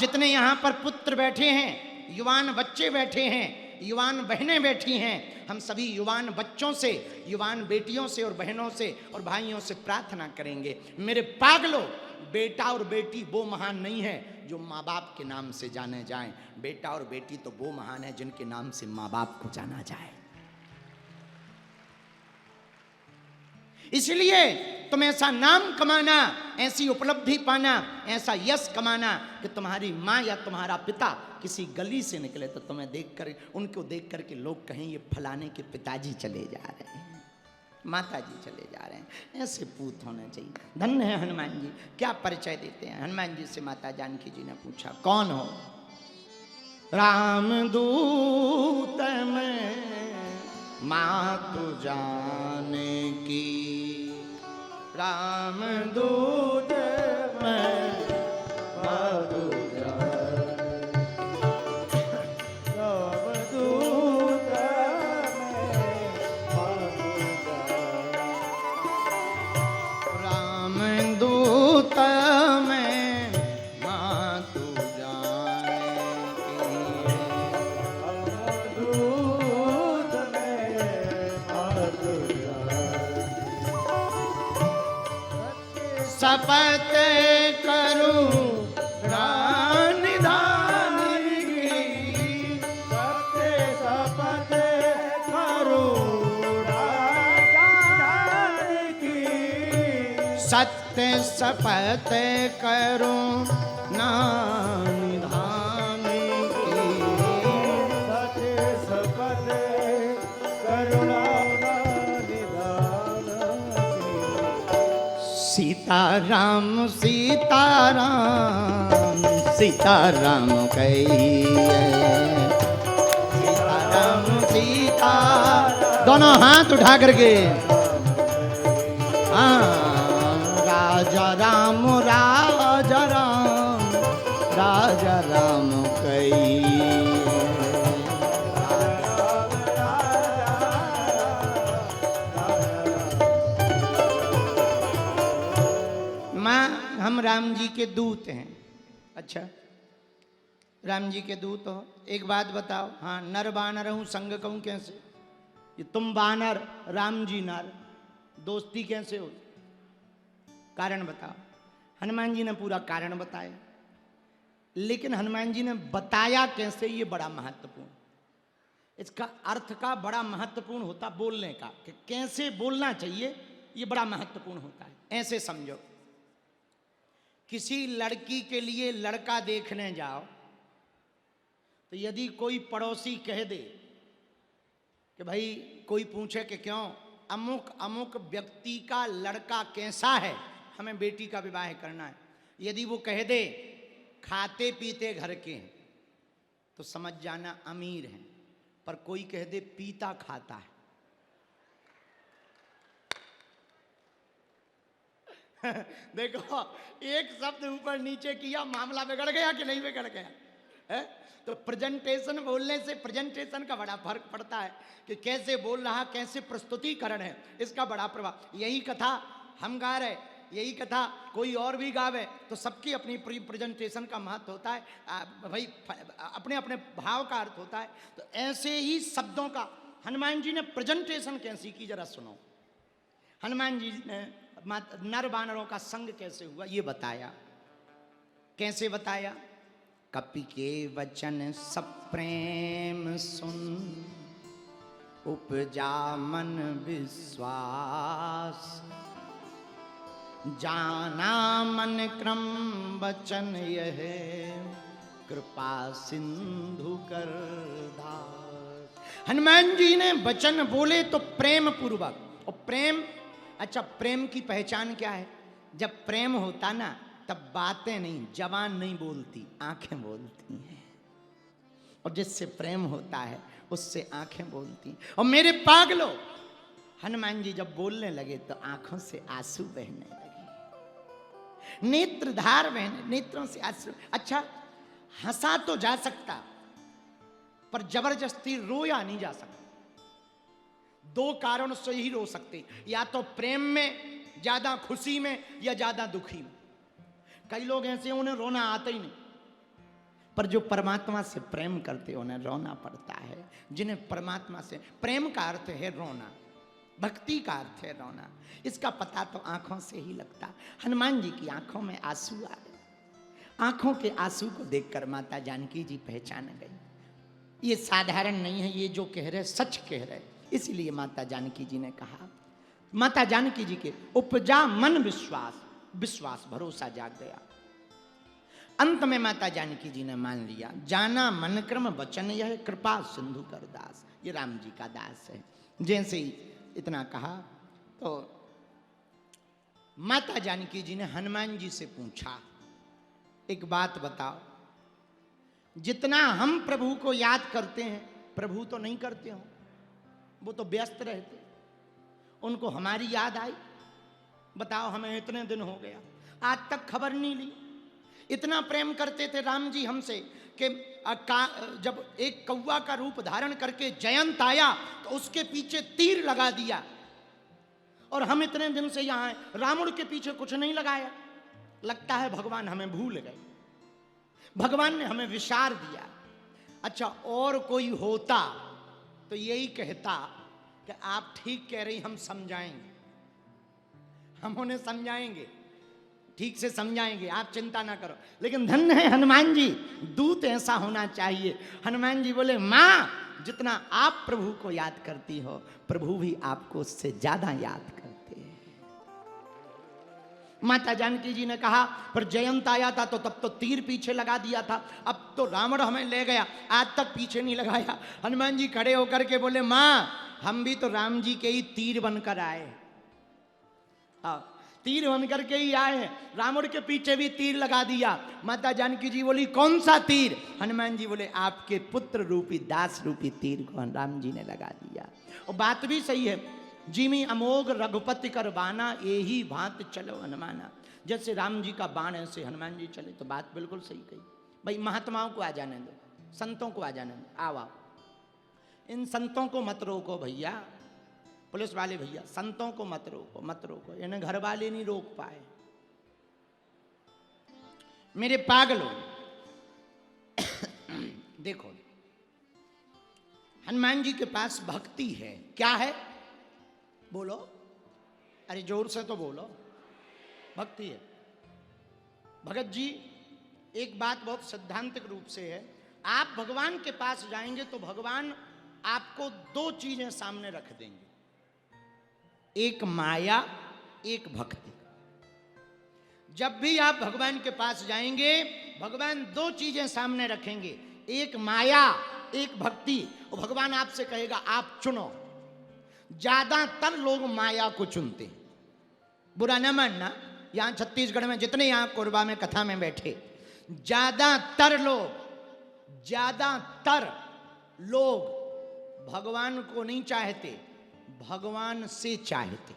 जितने यहाँ पर पुत्र बैठे हैं, युवान बच्चे बैठे हैं, युवान बहनें बैठी हैं, हम सभी युवान बच्चों से, युवान बेटियों से और बहनों से और भाइयों से प्रार्थना करेंगे, मेरे पागलों, बेटा और बेटी वो महान नहीं है जो माँ बाप के नाम से जाने जाएं। बेटा और बेटी तो वो महान है जिनके नाम से माँ बाप को जाना जाए। इसलिए तुम ऐसा नाम कमाना, ऐसी उपलब्धि पाना, ऐसा यश कमाना कि तुम्हारी माँ या तुम्हारा पिता किसी गली से निकले तो तुम्हें देखकर, उनको देख करके लोग कहें ये फलाने के पिताजी चले जा रहे हैं, माता जी चले जा रहे हैं। ऐसे पूत होने चाहिए। धन्य है हनुमान जी। क्या परिचय देते हैं? हनुमान जी से माता जानकी जी ने पूछा, कौन हो? रामदूत में मातु जाने की, रामदूत में मातु शपथ करूं निधान की, शपथ करूं की, सत्य शपथ करूं निधान की, सत्य शपथ करूं। सीताराम सीताराम सीताराम कहिए, सीताराम सीता, दोनों हाथ उठा करके, हाँ, राजा राम राजा राम राजा राम कहिए। हम राम जी के दूत हैं। अच्छा, राम जी के दूत हो, एक बात बताओ, हाँ, नर बानर हूं संग कहूं कैसे? ये तुम बानर, राम जी नर, दोस्ती कैसे हो? कारण बताओ। हनुमान जी ने पूरा कारण बताया, लेकिन हनुमान जी ने बताया कैसे, ये बड़ा महत्वपूर्ण, इसका अर्थ का बड़ा महत्वपूर्ण होता बोलने का, कि कैसे बोलना चाहिए, ये बड़ा महत्वपूर्ण होता है। ऐसे समझो, किसी लड़की के लिए लड़का देखने जाओ तो यदि कोई पड़ोसी कह दे कि भाई, कोई पूछे कि क्यों, अमुक अमुक व्यक्ति का लड़का कैसा है, हमें बेटी का विवाह करना है, यदि वो कह दे खाते पीते घर के हैं तो समझ जाना अमीर हैं, पर कोई कह दे पीता खाता है देखो, एक शब्द ऊपर नीचे किया, मामला बिगड़ गया कि नहीं बिगड़ गया है? तो प्रेजेंटेशन बोलने से प्रेजेंटेशन का बड़ा फर्क पड़ता है कि कैसे बोल रहा, कैसे प्रस्तुतिकरण है, इसका बड़ा प्रभाव। यही कथा हम गा रहे, यही कथा कोई और भी गावे, तो सबकी अपनी प्रेजेंटेशन का महत्व होता है, भाई अपने अपने भाव का अर्थ होता है। तो ऐसे ही शब्दों का हनुमान जी ने प्रेजेंटेशन कैसी की, जरा सुनो। हनुमान जी ने नर बानरों का संग कैसे हुआ ये बताया। कैसे बताया? कपि के वचन सब प्रेम सुन, उपजा मन विश्वास, जाना मन क्रम वचन यह, कृपा सिंधु कर दास। हनुमान जी ने वचन बोले तो प्रेम पूर्वक, और प्रेम, अच्छा, प्रेम की पहचान क्या है? जब प्रेम होता ना, तब बातें नहीं, जबान नहीं बोलती, आंखें बोलती हैं, और जिससे प्रेम होता है उससे आंखें बोलती। और मेरे पागलों, हनुमान जी जब बोलने लगे तो आंखों से आंसू बहने लगे, नेत्रधार बहने, नेत्रों से आंसू। अच्छा, हंसा तो जा सकता, पर जबरदस्ती रोया नहीं जा सकता। दो कारण से ही रो सकते, या तो प्रेम में, ज्यादा खुशी में, या ज्यादा दुखी में। कई लोग ऐसे, उन्हें रोना आता ही नहीं, पर जो परमात्मा से प्रेम करते उन्हें रोना पड़ता है। जिन्हें परमात्मा से प्रेम का अर्थ है रोना, भक्ति का अर्थ है रोना। इसका पता तो आंखों से ही लगता। हनुमान जी की आंखों में आंसू आ गए। आंखों के आंसू को देखकर माता जानकी जी पहचान गई, ये साधारण नहीं है, ये जो कह रहे सच कह रहे। इसलिए माता जानकी जी ने कहा, माता जानकी जी के उपजा मन विश्वास, विश्वास भरोसा जाग गया। अंत में माता जानकी जी ने मान लिया, जाना मन क्रम वचन यह कृपा सिंधु कर दास। ये राम जी का दास है। जैसे ही इतना कहा तो माता जानकी जी ने हनुमान जी से पूछा, एक बात बताओ, जितना हम प्रभु को याद करते हैं प्रभु तो नहीं करते हो, वो तो व्यस्त रहते, उनको हमारी याद आई? बताओ, हमें इतने दिन हो गया आज तक खबर नहीं ली। इतना प्रेम करते थे राम जी हमसे कि जब एक कौवा का रूप धारण करके जयंत आया तो उसके पीछे तीर लगा दिया, और हम इतने दिन से यहां हैं, रावण के पीछे कुछ नहीं लगाया। लगता है भगवान हमें भूल गए, भगवान ने हमें विसार दिया। अच्छा, और कोई होता तो यही कहता कि आप ठीक कह रही, हम समझाएंगे, हम उन्हें समझाएंगे, ठीक से समझाएंगे, आप चिंता ना करो। लेकिन धन्य है हनुमान जी, दूत ऐसा होना चाहिए। हनुमान जी बोले, मां, जितना आप प्रभु को याद करती हो प्रभु भी आपको उससे ज्यादा याद करते हैं। माता जानकी जी ने कहा, पर जयंत आया था तो तब तो तीर पीछे लगा दिया था, अब तो रावण हमें ले गया, आज तक पीछे नहीं लगाया। हनुमान जी खड़े होकर के बोले, मां, हम भी तो राम जी के ही तीर बनकर आए। तीर बनकर के ही आए, रावण के पीछे भी तीर लगा दिया। माता जानकी जी बोली, कौन सा तीर? हनुमान जी बोले, आपके पुत्र रूपी दास रूपी तीर को राम जी ने लगा दिया। और बात भी सही है, जिमी अमोघ रघुपति कर बाना, यही भांत चलो हनुमाना। जैसे राम जी का बाण ऐसे हनुमान जी चले, तो बात बिल्कुल सही कही। भाई महात्माओं को आ जाने दो, संतों को आ जाने दो, आओ आओ, इन संतों को मत रोको भैया, पुलिस वाले भैया, संतों को मत रोको, मत रोको, इन्हें घर वाले नहीं रोक पाए। मेरे पागलों, देखो, हनुमान जी के पास भक्ति है। क्या है? बोलो, अरे जोर से तो बोलो। भक्ति है। भगत जी, एक बात बहुत सिद्धांतिक रूप से है, आप भगवान के पास जाएंगे तो भगवान आपको दो चीजें सामने रख देंगे, एक माया, एक भक्ति। जब भी आप भगवान के पास जाएंगे भगवान दो चीजें सामने रखेंगे, एक माया, एक भक्ति। और भगवान आपसे कहेगा आप चुनो। ज्यादातर लोग माया को चुनते हैं, बुरा ना मानना, यहां छत्तीसगढ़ में जितने यहां कोरबा में कथा में बैठे, ज्यादातर लोग भगवान को नहीं चाहते, भगवान से चाहते।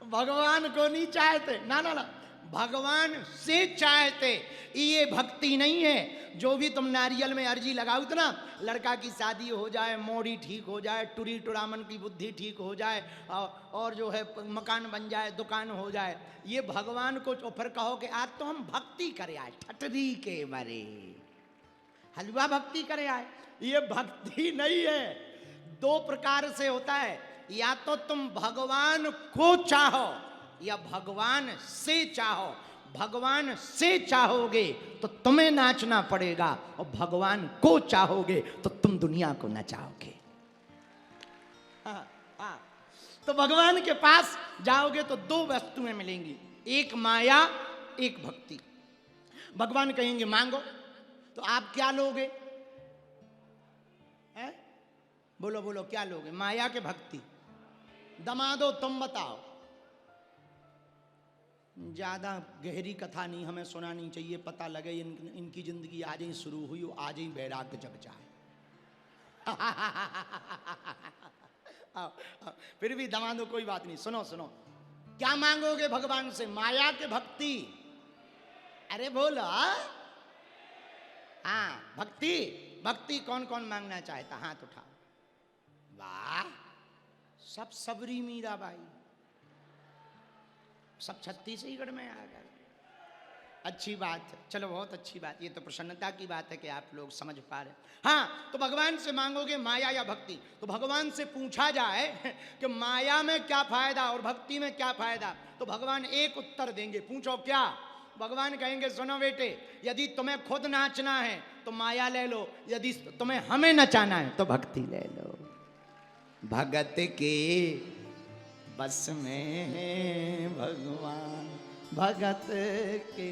भगवान को नहीं चाहते, ना ना ना, भगवान से चाहते। ये भक्ति नहीं है। जो भी तुम नारियल में अर्जी लगाओ तो ना, लड़का की शादी हो जाए, मोड़ी ठीक हो जाए, टुरी टुरामन की बुद्धि ठीक हो जाए, और जो है मकान बन जाए, दुकान हो जाए, ये भगवान को फिर कहो कि आज तो हम भक्ति करे आए, ठटरी के मरे हलवा भक्ति करे आए। ये भक्ति नहीं है। दो प्रकार से होता है, या तो तुम भगवान को चाहो या भगवान से चाहो। भगवान से चाहोगे तो तुम्हें नाचना पड़ेगा, और भगवान को चाहोगे तो तुम दुनिया को नचाओगे। तो भगवान के पास जाओगे तो दो वस्तुएं मिलेंगी, एक माया, एक भक्ति। भगवान कहेंगे मांगो, तो आप क्या लोगे? हैं? बोलो बोलो, क्या लोगे? माया के भक्ति? दमादो तुम बताओ। ज्यादा गहरी कथा नहीं हमें सुनानी चाहिए, पता लगे इनकी जिंदगी आज ही शुरू हुई, आज ही वैराग्य जग जाए। फिर भी दमादो कोई बात नहीं, सुनो सुनो, क्या मांगोगे भगवान से? माया के भक्ति? अरे बोलो। हाँ, भक्ति। भक्ति कौन कौन मांगना चाहता? हाथ उठाओ। वाह, सब सबरी मीराबाई। सब छत्तीसगढ़ में आ गए। अच्छी बात है, चलो बहुत अच्छी बात। ये तो प्रसन्नता की बात है कि आप लोग समझ पा रहे। हाँ, तो भगवान से मांगोगे माया या भक्ति, तो भगवान से पूछा जाए कि माया में क्या फायदा और भक्ति में क्या फायदा, तो भगवान एक उत्तर देंगे। पूछो क्या? भगवान कहेंगे सुनो बेटे, यदि तुम्हें खुद नाचना है तो माया ले लो, यदि तुम्हें हमें नचाना है तो भक्ति ले लो। भगत के बस में है भगवान, भगत के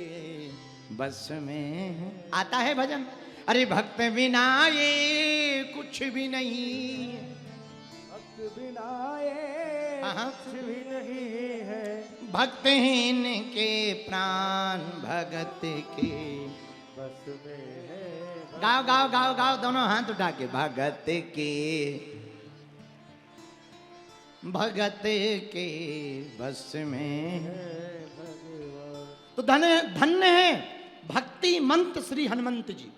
बस में। आता है भजन, अरे भक्त बिना ये कुछ भी नहीं, भक्त बिना ये कुछ भी नहीं है, भक्तहीन के प्राण भगत के बस में है। गाओ गाओ गाओ गाओ, दोनों हाथ उठा के। भगत के, भगत के बस में है। तो धन्य है भक्ति मंत्र श्री हनुमंत जी,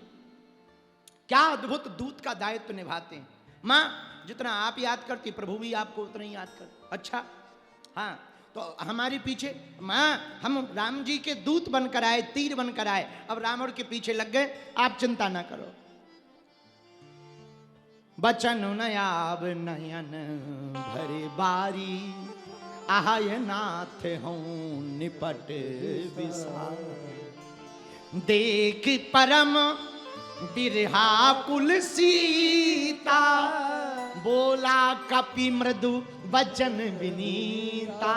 क्या अद्भुत दूत का दायित्व निभाते हैं। माँ जितना आप याद करती, प्रभु भी आपको उतना ही याद करते। अच्छा हाँ, तो हमारे पीछे माँ हम राम जी के दूत बनकर आए, तीर बनकर आए, अब रावण के पीछे लग गए। आप चिंता ना करो, बचन नयाब नयन भरे बारी, आय नाथ हूँ निपट विसार, देख परम बिरहा कुल सीता, बोला कपि मृदु वचन विनीता,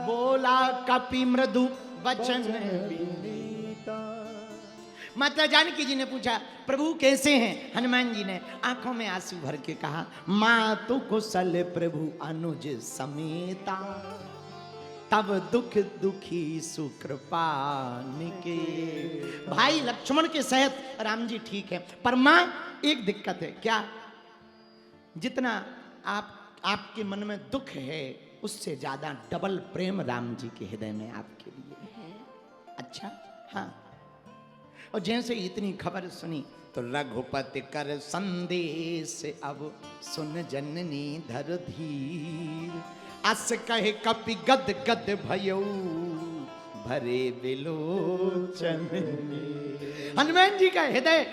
बोला कपि मृदु वचन विनीता। माता जानकी जी ने पूछा प्रभु कैसे हैं? हनुमान जी ने आंखों में आंसू भर के कहा, मातु कुशल प्रभु अनुज समेता, तब दुख दुखी सुकृपा निके। भाई लक्ष्मण के सहित राम जी ठीक है, पर मां एक दिक्कत है। क्या? जितना आपके मन में दुख है उससे ज्यादा डबल प्रेम राम जी के हृदय में आपके लिए है। अच्छा हाँ, और जैसे इतनी खबर सुनी तो रघुपति कर संदेश, अब सुन जननी धर धीर, अस कहे कपि गद गद भयो भरे विलोचन। हनुमान जी का हृदय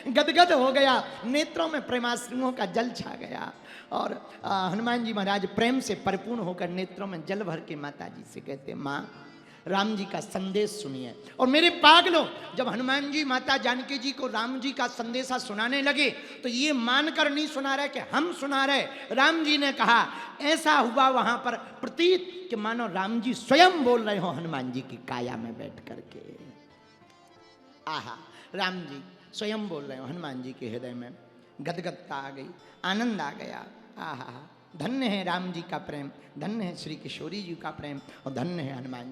गदगद हो गया, नेत्रों में प्रेमाश्रुओं का जल छा गया, और हनुमान जी महाराज प्रेम से परिपूर्ण होकर नेत्रों में जल भर के माता जी से कहते, माँ राम जी का संदेश सुनिए। और मेरे पागलों, जब हनुमान जी माता जानकी जी को राम जी का संदेशा सुनाने लगे तो ये मानकर नहीं सुना रहे कि हम सुना रहे। राम जी ने कहा, ऐसा हुआ वहां पर प्रतीत कि मानो राम जी स्वयं बोल रहे हो हनुमान जी की काया में बैठ करके। आहा, राम जी स्वयं बोल रहे हो हनुमान जी के हृदय में। गदगदता आ गई, आनंद आ गया। आहा, धन्य है राम जी का प्रेम, धन्य है श्री किशोरी जी का प्रेम, और धन्य है हनुमान जी